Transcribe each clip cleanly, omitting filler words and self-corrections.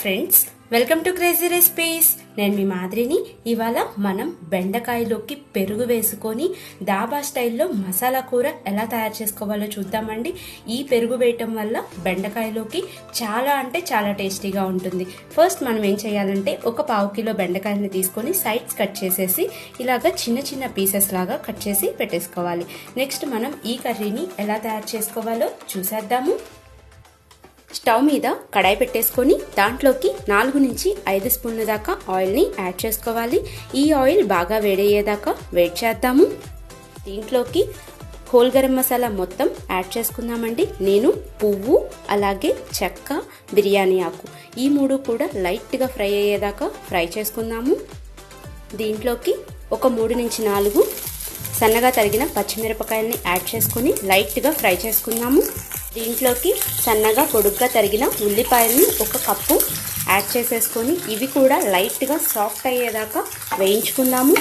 Friends, welcome to crazy recipes. నేను మీ మాదిరిని. ఇవాళ మనం బెండకాయలోకి పెరుగు వేసుకొని దాబా స్టైల్లో మసాలా కూర ఎలా తయారు చేసుకోవాలో చూద్దామండి. ఈ పెరుగు వేయటం వల్ల బెండకాయలోకి చాలా అంటే చాలా టేస్టీగా ఉంటుంది. ఫస్ట్ మనం ఏం చేయాలంటే ఒక పావు కిలో బెండకాయలని తీసుకొని సైడ్స్ కట్ చేసేసి ఇలాగ చిన్న చిన్న పీసెస్ లాగా కట్ చేసి పెట్టేసుకోవాలి. నెక్స్ట్ మనం ఈ కర్రీని ఎలా తయారు చేసుకోవాలో చూసేద్దాము. స్టవ్ మీద కడాయి పెట్టేసుకొని దాంట్లోకి 4 నుంచి 5 స్పూన్ల దాకా ఆయిల్ని యాడ్ చేసుకోవాలి. ఈ ఆయిల్ బాగా వేడయ్యేదాకా వెయిట్ చేద్దాము. దీంట్లోకి హోల్ గరం మసాలా మొత్తం యాడ్ చేసుకుందామండి. నేను పువ్వు, అలాగే చెక్క, బిర్యానీ ఆకు ఈ 3 కూడా లైట్గా ఫ్రై అయ్యేదాకా ఫ్రై చేసుకుందాము. దీంట్లోకి ఒక 3 నుంచి 4 సన్నగా తరిగిన పచ్చిమిరపకాయలని యాడ్ చేసుకుని లైట్గా ఫ్రై చేసుకుందాము. దీంట్లోకి సన్నగా పొడుగ్గా తరిగిన ఉల్లిపాయలని 1 కప్పు యాడ్ చేసేసుకొని ఇవి కూడా లైట్గా సాఫ్ట్ అయ్యేదాకా వేయించుకుందాము.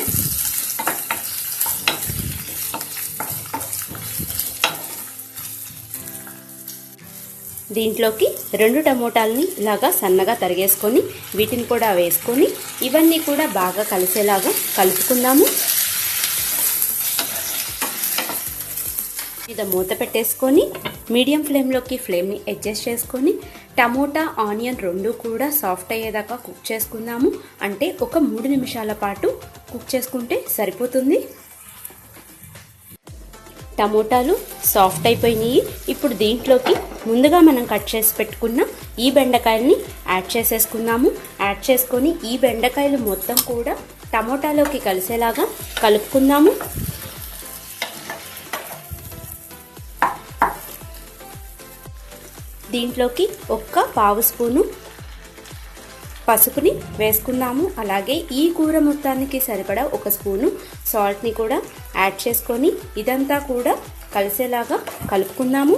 దీంట్లోకి 2 టమోటాలని ఇలాగా సన్నగా తరిగేసుకొని వీటిని కూడా వేసుకొని ఇవన్నీ కూడా బాగా కలిసేలాగా కలుపుకుందాము. మీద మూత పెట్టేసుకొని మీడియం ఫ్లేమ్లోకి ఫ్లేమ్ని అడ్జస్ట్ చేసుకొని టమోటా, ఆనియన్ 2 కూడా సాఫ్ట్ అయ్యేదాకా కుక్ చేసుకుందాము. అంటే ఒక 3 నిమిషాల పాటు కుక్ చేసుకుంటే సరిపోతుంది. టమోటాలు సాఫ్ట్ అయిపోయినాయి. ఇప్పుడు దీంట్లోకి ముందుగా మనం కట్ చేసి పెట్టుకున్న ఈ బెండకాయల్ని యాడ్ చేసేసుకుందాము. యాడ్ చేసుకొని ఈ బెండకాయలు మొత్తం కూడా టమోటాలోకి కలిసేలాగా కలుపుకుందాము. దీంట్లోకి 1 పావు స్పూను పసుపుని వేసుకుందాము. అలాగే ఈ కూర మొత్తానికి సరిపడా 1 స్పూను సాల్ట్ని కూడా యాడ్ చేసుకొని ఇదంతా కూడా కలిసేలాగా కలుపుకుందాము.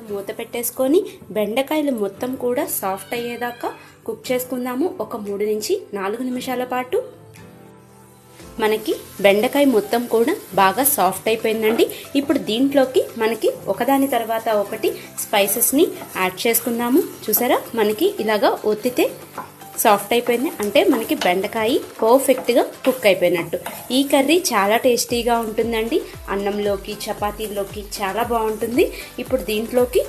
మూత పెట్టేసుకొని బెండకాయలు మొత్తం కూడా సాఫ్ట్ అయ్యేదాకా కుక్ చేసుకుందాము. ఒక 3 నుంచి 4 నిమిషాల పాటు. మనకి బెండకాయ మొత్తం కూడా బాగా సాఫ్ట్ అయిపోయిందండి. ఇప్పుడు దీంట్లోకి మనకి ఒకదాని తర్వాత ఒకటి స్పైసెస్ని యాడ్ చేసుకుందాము. చూసారా, మనకి ఇలాగా ఒత్తితే సాఫ్ట్ అయిపోయింది అంటే మనకి బెండకాయ పర్ఫెక్ట్గా కుక్ అయిపోయినట్టు. ఈ కర్రీ చాలా టేస్టీగా ఉంటుందండి. అన్నంలోకి, చపాతీల్లోకి చాలా బాగుంటుంది. ఇప్పుడు దీంట్లోకి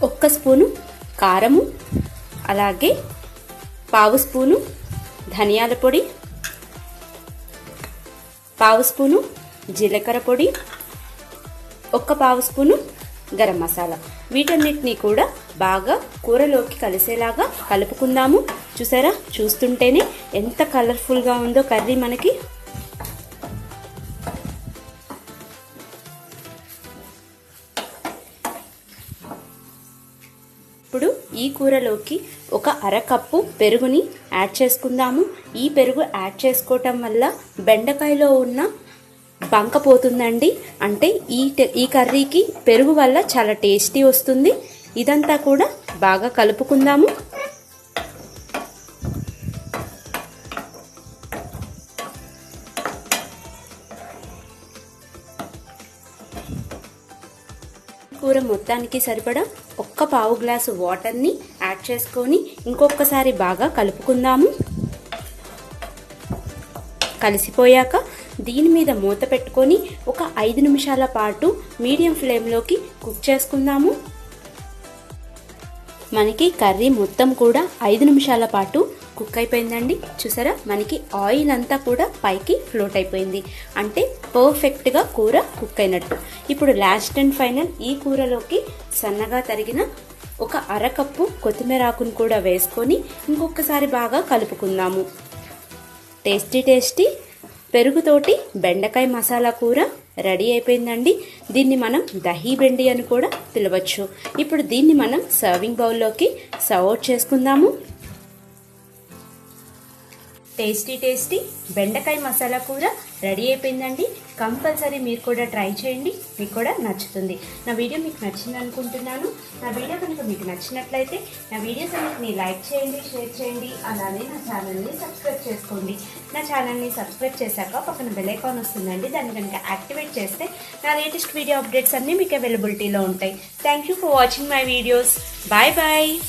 1 స్పూను కారము, అలాగే పావు స్పూను ధనియాల పొడి, పావు స్పూను జీలకర్ర పొడి, 1 పావు స్పూను గరం మసాలా వీటన్నిటిని కూడా బాగా కూరలోకి కలిసేలాగా కలుపుకుందాము. చూసారా, చూస్తుంటేనే ఎంత కలర్ఫుల్గా ఉందో కర్రీ మనకి. ఇప్పుడు ఈ కూరలోకి 1/2 కప్పు పెరుగుని యాడ్ చేసుకుందాము. ఈ పెరుగు యాడ్ చేసుకోవటం వల్ల బెండకాయలో ఉన్న బంక పోతుందండి. అంటే ఈ కర్రీకి పెరుగు వల్ల చాలా టేస్టీ వస్తుంది. ఇదంతా కూడా బాగా కలుపుకుందాము. కూర మొత్తానికి సరిపడా 1 పావు గ్లాసు వాటర్ని యాడ్ చేసుకొని ఇంకొకసారి బాగా కలుపుకుందాము. కలిసిపోయాక దీని మీద మూత పెట్టుకొని ఒక 5 నిమిషాల పాటు మీడియం ఫ్లేమ్లోకి కుక్ చేసుకుందాము. మనకి కర్రీ మొత్తం కూడా 5 నిమిషాల పాటు కుక్ అయిపోయిందండి. చూసారా, మనకి ఆయిల్ అంతా కూడా పైకి ఫ్లోట్ అయిపోయింది. అంటే పర్ఫెక్ట్గా కూర కుక్ అయినట్టు. ఇప్పుడు లాస్ట్ అండ్ ఫైనల్ ఈ కూరలోకి సన్నగా తరిగిన 1/2 కప్పు కొత్తిమీర ఆకును కూడా వేసుకొని ఇంకొకసారి బాగా కలుపుకుందాము. టేస్టీ పెరుగుతోటి బెండకాయ మసాలా కూర రెడీ అయిపోయిందండి. దీన్ని మనం దహీ బెండి అని కూడా పిలవచ్చు. ఇప్పుడు దీన్ని మనం సర్వింగ్ బౌల్లోకి సర్వ్ చేసుకుందాము. టేస్టీ బెండకాయ మసాలా కూర రెడీ అయిపోయిందండి. కంపల్సరీ మీరు కూడా ట్రై చేయండి, మీకు కూడా నచ్చుతుంది. నా వీడియో మీకు నచ్చింది అనుకుంటున్నాను. నా వీడియో కనుక మీకు నచ్చినట్లయితే నా వీడియోస్ అన్నిటిని లైక్ చేయండి, షేర్ చేయండి, అలానే నా ఛానల్ని సబ్స్క్రైబ్ చేసుకోండి. నా ఛానల్ని సబ్స్క్రైబ్ చేశాక పక్కన బెల్ ఐకాన్ వస్తుందండి, దాన్ని కనుక యాక్టివేట్ చేస్తే నా లేటెస్ట్ వీడియో అప్డేట్స్ అన్నీ మీకు అవైలబిలిటీలో ఉంటాయి. Thank you for watching my videos. Bye bye.